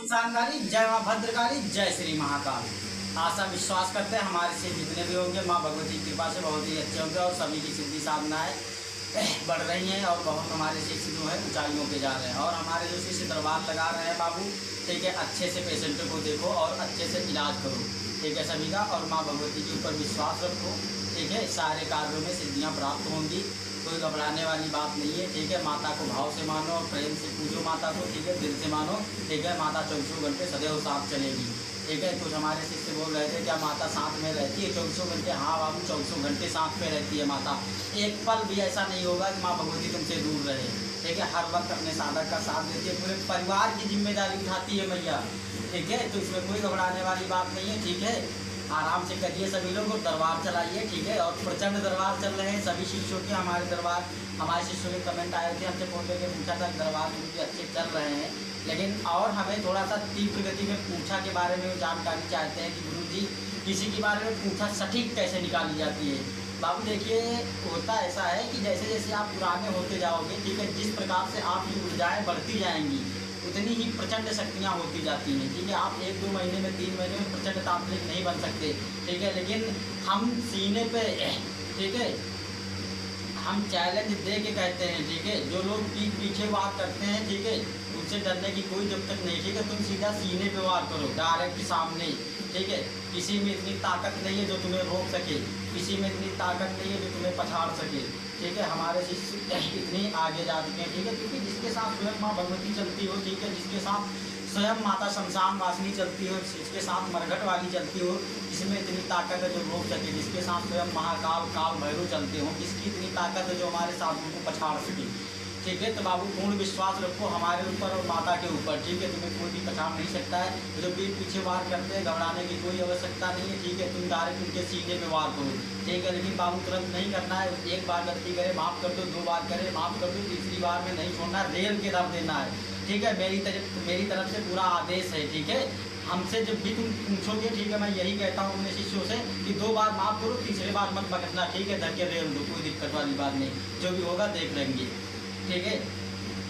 सांगारी जय माँ भद्रकाली जय श्री महाकाल। आशा विश्वास करते हैं हमारे से जितने भी होंगे माँ भगवती की कृपा से बहुत ही अच्छे होंगे और सभी की सिद्धि साधनाएं बढ़ रही हैं और बहुत हमारे शिष्य जो है ऊंचाइयों पे जा रहे हैं। और हमारे जो शिष्य दरबार लगा रहे हैं बाबू, ठीक है, अच्छे से पेशेंटों को देखो और अच्छे से इलाज करो, ठीक है सभी का। और माँ भगवती के ऊपर विश्वास रखो, ठीक है, सारे कार्यों में सिद्धियाँ प्राप्त होंगी। कोई घबराने वाली बात नहीं है, ठीक है। माता को भाव से मानो और प्रेम से पूजो माता को, ठीक है, दिल से मानो, ठीक है। माता 24 घंटे सदैव साथ चलेगी, ठीक है। कुछ हमारे शिष्य बोल रहे थे क्या माता साथ में रहती है 24 घंटे? हाँ बाबू, 24 घंटे साथ में रहती है माता। एक पल भी ऐसा नहीं होगा कि माँ भगवती तुमसे दूर रहे, ठीक है। हर वक्त अपने साधक का साथ देती है, पूरे परिवार की जिम्मेदारी उठाती है मैया, ठीक है। तो इसमें कोई घबराने वाली बात नहीं है, ठीक है। आराम से करिए सभी लोग और दरबार चलाइए, ठीक है। और प्रचंड दरबार चल रहे हैं सभी शिष्यों के। हमारे दरबार, हमारे शिष्यों के कमेंट आए थे, हमसे फोन करके पूछा था दरबार उनके अच्छे चल रहे हैं, लेकिन और हमें थोड़ा सा तीव्र गति में पूछा के बारे में जानकारी चाहते हैं कि गुरु जी किसी के बारे में पूछा सटीक कैसे निकाली जाती है। बाबू देखिए, होता ऐसा है कि जैसे जैसे आप पुराने होते जाओगे, ठीक है, जिस प्रकार से आपकी ऊर्जाएँ बढ़ती जाएंगी उतनी ही प्रचंड शक्तियाँ होती जाती हैं, ठीक है। आप 1-2 महीने में 3 महीने में प्रचंड तांत्रिक नहीं बन सकते, ठीक है। लेकिन हम सीने पे, ठीक है, हम चैलेंज दे के कहते हैं, ठीक है। जो लोग पीछे वार करते हैं, ठीक है, उनसे डरने की कोई जब तक नहीं, ठीक है। तुम सीधा सीने पे वार करो, डायरेक्ट सामने, ठीक है। किसी में इतनी ताकत नहीं है जो तुम्हें रोक सके, किसी में इतनी ताकत नहीं है जो तुम्हें पछाड़ सके, ठीक है। हमारे शिष्य इतनी आगे जा चुके हैं, ठीक है, क्योंकि जिसके साथ स्वयं माँ भगवती चलती हो, ठीक है, जिसके साथ स्वयं माता शमशान वासिनी चलती हो, जिसके साथ मरघट वाली चलती हो, जिसमें इतनी ताकत है जो रोक सके, जिसके साथ स्वयं महाकाल काल भैरव चलते हो, जिसकी इतनी ताकत है जो हमारे साधुओं को पछाड़ सके, ठीक है। तो बाबू पूर्ण विश्वास रखो हमारे ऊपर और माता के ऊपर, ठीक है। तुम्हें कोई भी पछाड़ नहीं सकता है। जो पीठ पीछे वार करते हैं घबराने की कोई आवश्यकता नहीं है, ठीक है। तुम डायरेक्ट उनके सीने पे वार करो, ठीक है। लेकिन बाबू तुरंत नहीं करना है। एक बार गलती करे माफ़ कर दो, 2 बार करे माफ़ कर दो, तीसरी बार में नहीं छोड़ना, रेल के दर देना है, ठीक है। मेरी तरफ से पूरा आदेश है, ठीक है। हमसे जब भी तुम पूछोगे, ठीक है, मैं यही कहता हूँ अपने शिष्यों से कि 2 बार माफ़ करो, तीसरी बार मत पकड़ना, ठीक है। धर के रेल दो, कोई दिक्कत वाली बात नहीं, जो भी होगा देख लेंगे, ठीक है।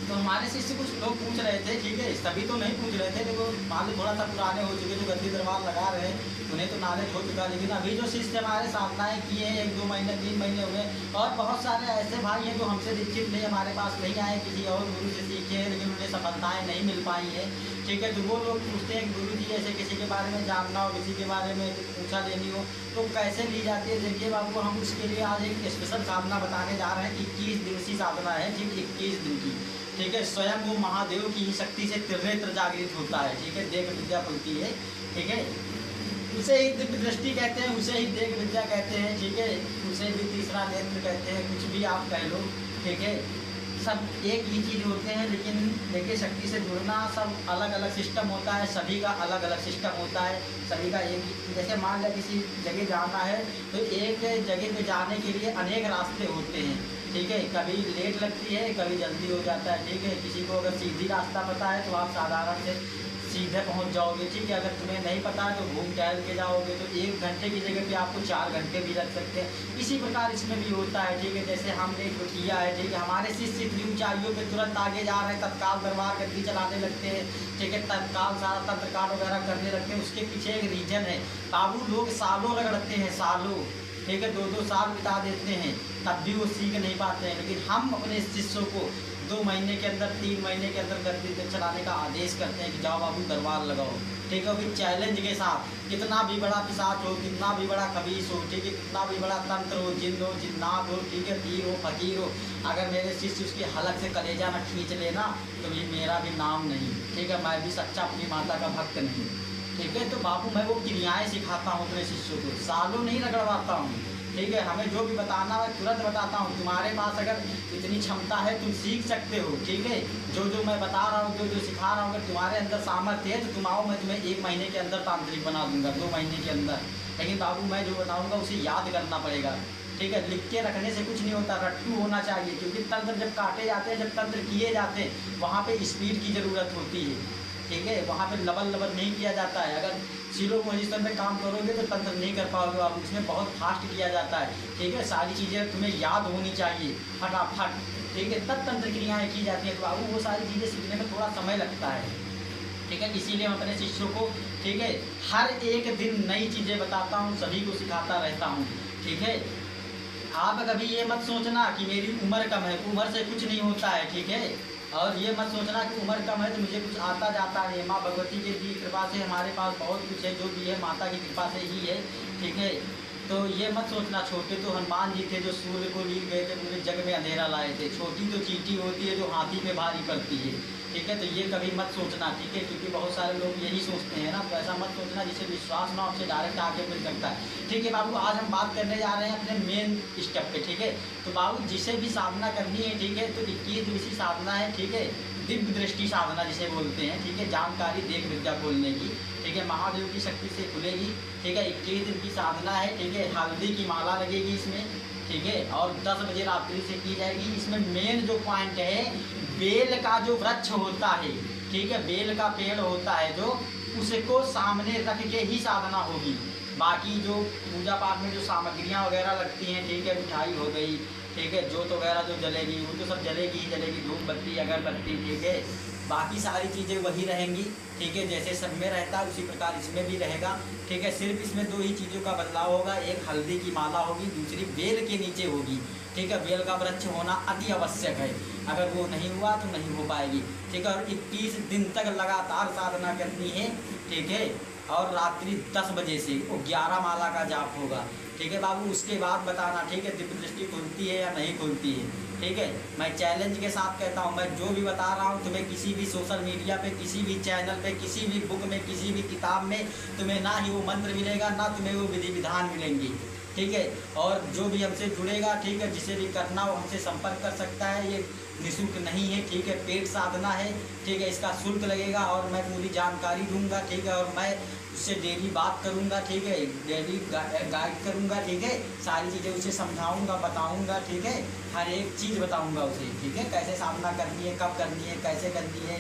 तो हमारे शिष्य कुछ लोग पूछ रहे थे, ठीक है, सभी तो नहीं पूछ रहे थे, देखो मान लो थोड़ा सा पुराने हो चुके जो गद्दी दरबार लगा रहे हैं उन्हें तो नॉलेज हो चुका, लेकिन अभी जो शिष्य हमारे साधनाएँ किए हैं 1-2 महीने 3 महीने हुए, और बहुत सारे ऐसे भाई हैं जो हमसे दीक्षित नहीं, हमारे पास नहीं आए, किसी और गुरु से सीखे हैं लेकिन उन्हें सफलताएँ नहीं मिल पाई हैं, ठीक है। तो वो लोग पूछते हैं कि गुरु जी ऐसे किसी के बारे में जानना हो, किसी के बारे में पूछा लेनी हो तो कैसे ली जाती है? देखिए बाबू, हम उसके लिए आज एक स्पेशल साधना बताने जा रहे हैं। 21 दिवसीय साधना है, ठीक, 21 दिन की, ठीक है। स्वयं वो महादेव की ही शक्ति से त्रिनेत्र जागृत होता है, ठीक है, देख विद्या खुलती है, ठीक है। उसे ही दिव्य दृष्टि कहते हैं, उसे ही देख विद्या कहते हैं, ठीक है। उसे भी तीसरा नेत्र कहते हैं, कुछ भी आप कह लो, ठीक है। सब एक ही चीज़ होते हैं, लेकिन देखिए शक्ति से जुड़ना सब अलग अलग सिस्टम होता है, सभी का अलग अलग सिस्टम होता है, सभी का एक, जैसे मान लिया किसी जगह जाना है तो एक जगह पे जाने के लिए अनेक रास्ते होते हैं, ठीक है। कभी लेट लगती है, कभी जल्दी हो जाता है, ठीक है। किसी को अगर सीधी रास्ता पता है तो आप साधारण से सीधे पहुंच जाओगे, ठीक है। अगर तुम्हें नहीं पता है तो घूम टहल के जाओगे तो 1 घंटे की जगह पे आपको 4 घंटे भी लग सकते हैं। इसी प्रकार इसमें भी होता है, ठीक है। जैसे हमने जो किया है, ठीक है, हमारे शिष्य इतनी ऊंचाइयों पे तुरंत आगे जा रहे हैं, तत्काल दरबार गद्दी चलाने लगते हैं, ठीक है, तत्काल सारा तंत्र कांड वगैरह करने लगते हैं। उसके पीछे एक रीजन है बाबू, लोग सालों रगड़ते हैं, सालों, ठीक है, 2-2 साल बिता देते हैं, तब भी वो सीख नहीं पाते हैं। लेकिन हम अपने शिष्यों को 2 महीने के अंदर 3 महीने के अंदर गद्दी चलाने का आदेश करते हैं कि जाओ बाबू दरबार लगाओ, ठीक है। फिर चैलेंज के साथ, कितना भी बड़ा पिशाच हो, कितना भी बड़ा खबीस हो, ठीक है, कितना भी बड़ा तंत्र हो, जिन्न हो, जिन्नात हो, ठीक है, पीर हो, फकीर हो, अगर मेरे शिष्य उसकी हलक से कलेजा न खींच लेना तो ये मेरा भी नाम नहीं, ठीक है। मैं भी सच्चा अपनी माता का भक्त नहीं, ठीक है। तो बाबू मैं वो क्रियाएँ सिखाता हूँ अपने शिष्यों को, सालों नहीं रगड़वाता हूँ, ठीक है। हमें जो भी बताना है तुरंत बताता हूँ। तुम्हारे पास अगर इतनी क्षमता है तुम सीख सकते हो, ठीक है। जो मैं बता रहा हूँ, जो सिखा रहा हूँ, अगर तुम्हारे अंदर सामर्थ्य है तो तुम आओ, मैं तुम्हें 1 महीने के अंदर तांत्रिक बना दूंगा, 2 महीने के अंदर। लेकिन बाबू मैं जो बताऊँगा उसे याद करना पड़ेगा, ठीक है। लिख के रखने से कुछ नहीं होता, रट्टू होना चाहिए, क्योंकि तंत्र जब काटे जाते हैं, जब तंत्र किए जाते हैं वहाँ पर स्पीड की ज़रूरत होती है, ठीक है। वहाँ पे लबल नहीं किया जाता है। अगर जीरो पोजीशन में काम करोगे तो तंत्र नहीं कर पाओगे आप, उसमें बहुत फास्ट किया जाता है, ठीक है। सारी चीज़ें तुम्हें याद होनी चाहिए फटाफट, ठीक है, तब तंत्र क्रियाएँ की जाती है। तो बाबू वो सारी चीज़ें सीखने में थोड़ा समय लगता है, ठीक ठीक है। इसीलिए मैं अपने शिष्यों को, ठीक है, हर एक दिन नई चीज़ें बताता हूँ, सभी को सिखाता रहता हूँ, ठीक है। आप कभी ये मत सोचना कि मेरी उम्र कम है, उम्र से कुछ नहीं होता है, ठीक है। और ये मत सोचना कि उम्र कम है तो मुझे कुछ आता जाता है। माँ भगवती की दी कृपा से हमारे पास बहुत कुछ है, जो भी है माता की कृपा से ही है, ठीक है। तो ये मत सोचना, छोटे तो हनुमान जी थे जो सूर्य को लील गए थे, पूरे जग में अंधेरा लाए थे। छोटी तो चींटी होती है जो हाथी पे भारी पड़ती है, ठीक है। तो ये कभी मत सोचना, ठीक है, क्योंकि बहुत सारे लोग यही सोचते हैं ना, तो ऐसा मत सोचना। जिसे विश्वास ना आपसे डायरेक्ट आके मिल सकता है, ठीक है। बाबू आज हम बात करने जा रहे हैं अपने मेन स्टेप पे, ठीक है। तो बाबू जिसे भी साधना करनी है, ठीक है, तो 21 दिवसीय साधना है, ठीक है। दिव्य दृष्टि साधना जिसे बोलते हैं, ठीक है, जानकारी देख विद्या खोलने की, ठीक है, महादेव की शक्ति से खुलेगी, ठीक है। 21 दिन की साधना है, ठीक है। हल्दी की माला लगेगी इसमें, ठीक है, और 10 बजे रात्रि से की जाएगी। इसमें मेन जो पॉइंट है, बेल का जो वृक्ष होता है, ठीक है, बेल का पेड़ होता है जो, उसको सामने रख के ही साधना होगी। बाकी जो पूजा पाठ में जो सामग्रियाँ वगैरह लगती हैं, ठीक है, मिठाई हो गई, ठीक है, जोत वगैरह जो जलेगी वो तो सब जलेगी ही जलेगी, धूप बत्ती अगरबत्ती, ठीक है। बाकी सारी चीज़ें वही रहेंगी, ठीक है, जैसे सब में रहता है उसी प्रकार इसमें भी रहेगा, ठीक है। सिर्फ इसमें 2 ही चीज़ों का बदलाव होगा, एक हल्दी की माला होगी, दूसरी बेल के नीचे होगी, ठीक है। बेल का वृक्ष होना अति आवश्यक है, अगर वो नहीं हुआ तो नहीं हो पाएगी, ठीक है। और 21 दिन तक लगातार साधना करनी है, ठीक है। और रात्रि 10 बजे से वो 11 माला का जाप होगा, ठीक है बाबू। उसके बाद बताना, ठीक है, दिव्य दृष्टि खुलती है या नहीं खुलती है, ठीक है। मैं चैलेंज के साथ कहता हूँ, मैं जो भी बता रहा हूँ तुम्हें किसी भी सोशल मीडिया पे, किसी भी चैनल पे, किसी भी बुक में, किसी भी किताब में तुम्हें ना ही वो मंत्र मिलेगा, ना तुम्हें वो विधि विधान मिलेंगी, ठीक है। और जो भी हमसे जुड़ेगा, ठीक है, जिसे भी करना वो हमसे संपर्क कर सकता है। ये निःशुल्क नहीं है, ठीक है, पेड साधना है, ठीक है। इसका शुल्क लगेगा और मैं पूरी जानकारी दूंगा, ठीक है। और मैं उससे डेली बात करूंगा, ठीक है, डेली गाइड करूंगा, ठीक है। सारी चीज़ें उसे समझाऊंगा, बताऊंगा, ठीक है, हर एक चीज़ बताऊंगा उसे, ठीक है। कैसे साधना करनी है, कब करनी है, कैसे करनी है,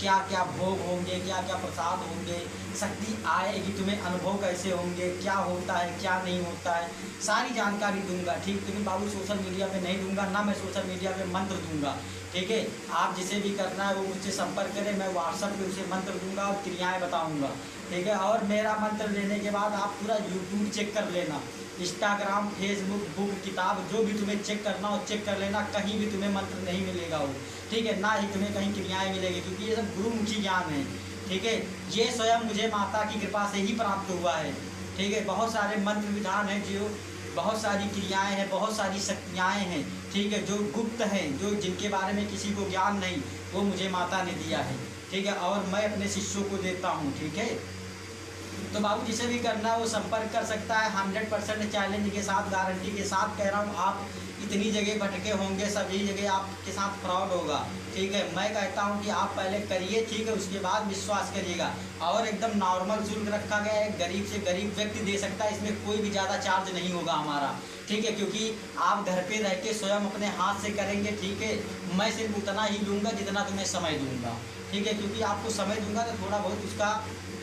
क्या क्या भोग होंगे, क्या क्या प्रसाद होंगे, शक्ति आएगी तुम्हें, अनुभव कैसे होंगे, क्या होता है क्या नहीं होता है, सारी जानकारी दूंगा, ठीक। लेकिन बाबू सोशल मीडिया पे नहीं दूंगा ना, मैं सोशल मीडिया पे मंत्र दूंगा, ठीक है। आप जिसे भी करना है वो मुझसे संपर्क करें, मैं व्हाट्सएप पे उसे मंत्र दूंगा और क्रियाएँ बताऊँगा, ठीक है। और मेरा मंत्र लेने के बाद आप पूरा यूट्यूब चेक कर लेना, इंस्टाग्राम, फेसबुक, बुक, किताब, जो भी तुम्हें चेक करना हो चेक कर लेना, कहीं भी तुम्हें मंत्र नहीं मिलेगा वो, ठीक है, ना ही तुम्हें कहीं क्रियाएँ मिलेगी, क्योंकि ये सब गुरुमुखी ज्ञान है, ठीक है। ये स्वयं मुझे माता की कृपा से ही प्राप्त हुआ है, ठीक है। बहुत सारे मंत्र विधान हैं, जो बहुत सारी क्रियाएं हैं, बहुत सारी शक्तियाएं हैं, ठीक है, जो गुप्त हैं, जो जिनके बारे में किसी को ज्ञान नहीं, वो मुझे माता ने दिया है, ठीक है। और मैं अपने शिष्यों को देता हूँ, ठीक है। तो बाबू जिसे भी करना है वो संपर्क कर सकता है। 100% चैलेंज के साथ, गारंटी के साथ कह रहा हूँ। आप इतनी जगह भटके होंगे, सभी जगह आपके साथ फ्रॉड होगा, ठीक है। मैं कहता हूँ कि आप पहले करिए, ठीक है, उसके बाद विश्वास करिएगा। और एकदम नॉर्मल शुल्क रखा गया है, गरीब से गरीब व्यक्ति दे सकता है, इसमें कोई भी ज़्यादा चार्ज नहीं होगा हमारा, ठीक है। क्योंकि आप घर पे रह के स्वयं अपने हाथ से करेंगे, ठीक है। मैं सिर्फ उतना ही लूँगा जितना तुम्हें समय दूँगा, ठीक है, क्योंकि आपको समय दूँगा तो थोड़ा बहुत उसका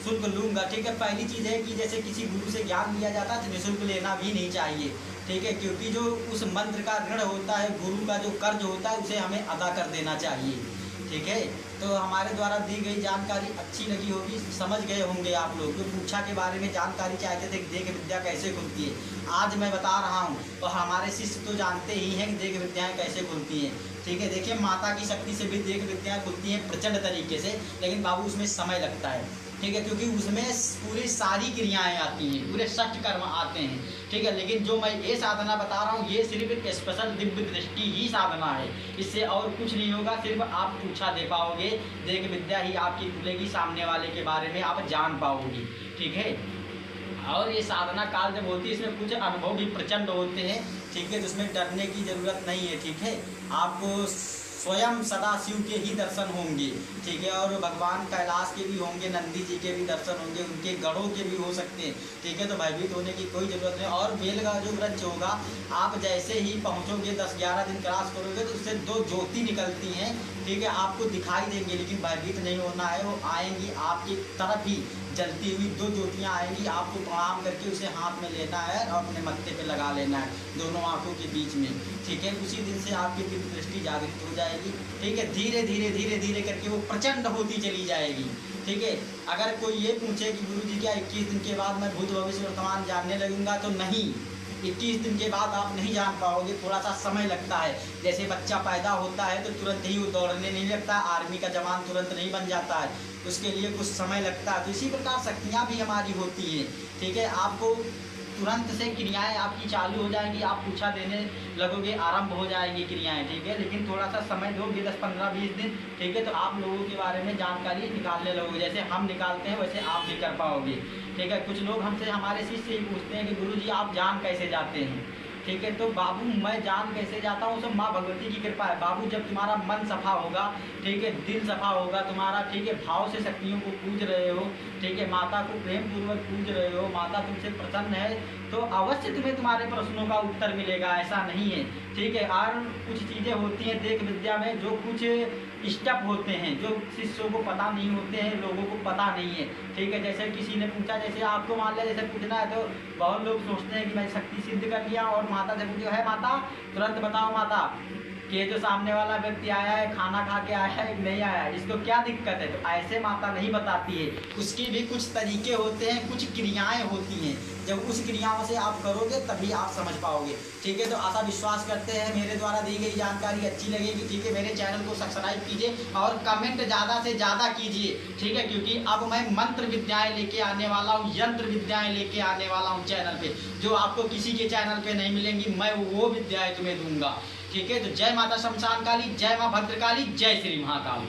शुल्क लूँगा, ठीक है। पहली चीज़ है कि जैसे किसी गुरु से ज्ञान लिया जाता है तो निःशुल्क लेना भी नहीं चाहिए, ठीक है, क्योंकि जो उस मंत्र का ऋण होता है, गुरु का जो कर्ज होता है, उसे हमें अदा कर देना चाहिए, ठीक है। तो हमारे द्वारा दी गई जानकारी अच्छी लगी होगी, समझ गए होंगे आप लोग। जो पूछा के बारे में जानकारी चाहते थे कि देख विद्या कैसे खुलती है, आज मैं बता रहा हूँ। और हमारे शिष्य तो जानते ही हैं कि देख विद्याएँ कैसे खुलती हैं, ठीक है। देखिए माता की शक्ति से भी देख विद्याएँ खुलती हैं प्रचंड तरीके से, लेकिन बाबू उसमें समय लगता है, ठीक है, क्योंकि उसमें पूरी सारी क्रियाएं आती हैं, पूरे षट कर्म आते हैं, ठीक है। लेकिन जो मैं ये साधना बता रहा हूँ, ये सिर्फ एक स्पेशल दिव्य दृष्टि ही साधना है, इससे और कुछ नहीं होगा। सिर्फ आप पूछा दे पाओगे, देख विद्या ही आपकी खुलेगी, सामने वाले के बारे में आप जान पाओगे, ठीक है। और ये साधना काल जब होती है, इसमें कुछ अनुभव भी प्रचंड होते हैं, ठीक है, जिसमें डरने की ज़रूरत नहीं है, ठीक है। आपको स्वयं सदाशिव के ही दर्शन होंगे, ठीक है। और भगवान कैलाश के भी होंगे, नंदी जी के भी दर्शन होंगे, उनके गढ़ों के भी हो सकते हैं, ठीक है। तो भयभीत होने की कोई ज़रूरत नहीं। और बेल का जो वृक्ष होगा, आप जैसे ही पहुंचोगे, 10-11 दिन क्रॉस करोगे तो उससे 2 ज्योति निकलती हैं, ठीक है, आपको दिखाई देंगे, लेकिन भयभीत नहीं होना है। वो आएंगी आपकी तरफ ही, जलती हुई 2 ज्योतियाँ आएंगी, आपको प्रणाम करके उसे हाथ में लेना है और अपने मत्थे पे लगा लेना है, दोनों आंखों के बीच में, ठीक है। उसी दिन से आपकी दिव्य दृष्टि जागृत हो जाएगी, ठीक है। धीरे धीरे धीरे धीरे करके वो प्रचंड होती चली जाएगी, ठीक है। अगर कोई ये पूछे कि गुरुजी क्या 21 दिन के बाद मैं भूत भविष्य वर्तमान जानने लगूंगा, तो नहीं, 21 दिन के बाद आप नहीं जान पाओगे, थोड़ा सा समय लगता है। जैसे बच्चा पैदा होता है तो तुरंत ही वो दौड़ने नहीं लगता, आर्मी का जवान तुरंत नहीं बन जाता है, उसके लिए कुछ समय लगता है। तो इसी प्रकार शक्तियाँ भी हमारी होती हैं, ठीक है। आपको तुरंत से क्रियाएं आपकी चालू हो जाएंगी, आप पूछा देने लगोगे, आरंभ हो जाएंगी क्रियाएं, ठीक है। लेकिन थोड़ा सा समय दोगे, 10, 15, 20 दिन, ठीक है, तो आप लोगों के बारे में जानकारी निकालने लगोगे। जैसे हम निकालते हैं वैसे आप भी कर पाओगे, ठीक है। कुछ लोग हमसे, हमारे शिष्य ही पूछते हैं कि गुरुजी आप जान कैसे जाते हैं, ठीक है। तो बाबू मैं जान कैसे जाता हूँ, सब माँ भगवती की कृपा है। बाबू जब तुम्हारा मन सफा होगा, ठीक है, दिल सफा होगा तुम्हारा, ठीक है, भाव से शक्तियों को पूज रहे हो, ठीक है, माता को प्रेम पूर्वक पूज रहे हो, माता तुमसे प्रसन्न है, तो अवश्य तुम्हें तुम्हारे प्रश्नों का उत्तर मिलेगा, ऐसा नहीं है, ठीक है। और कुछ चीज़ें होती हैं देख विद्या में, जो कुछ स्टेप होते हैं जो शिष्यों को पता नहीं होते हैं, लोगों को पता नहीं है, ठीक है। जैसे किसी ने पूछा, जैसे आपको मान लिया जैसे पूछना है, तो बहुत लोग सोचते हैं कि मैं शक्ति सिद्ध कर लिया और माता से पूछो, है माता तुरंत बताओ माता कि ये जो सामने वाला व्यक्ति आया है खाना खा के आया है नहीं आया है, इसको क्या दिक्कत है। तो ऐसे माता नहीं बताती है, उसकी भी कुछ तरीके होते हैं, कुछ क्रियाएं होती हैं, जब उस क्रियाओं से आप करोगे तभी आप समझ पाओगे, ठीक है। तो आशा विश्वास करते हैं मेरे द्वारा दी गई जानकारी अच्छी लगेगी, ठीक है। मेरे चैनल को सब्सक्राइब कीजिए और कमेंट ज़्यादा से ज़्यादा कीजिए, ठीक है, क्योंकि अब मैं मंत्र विद्याएँ लेके आने वाला हूँ, यंत्र विद्याएँ लेके आने वाला हूँ चैनल पे, जो आपको किसी के चैनल पे नहीं मिलेंगी, मैं वो विद्याएँ तुम्हें दूंगा, ठीक है। तो जय माता शमशान काली, जय माँ भद्रकाली, जय श्री महाकाल।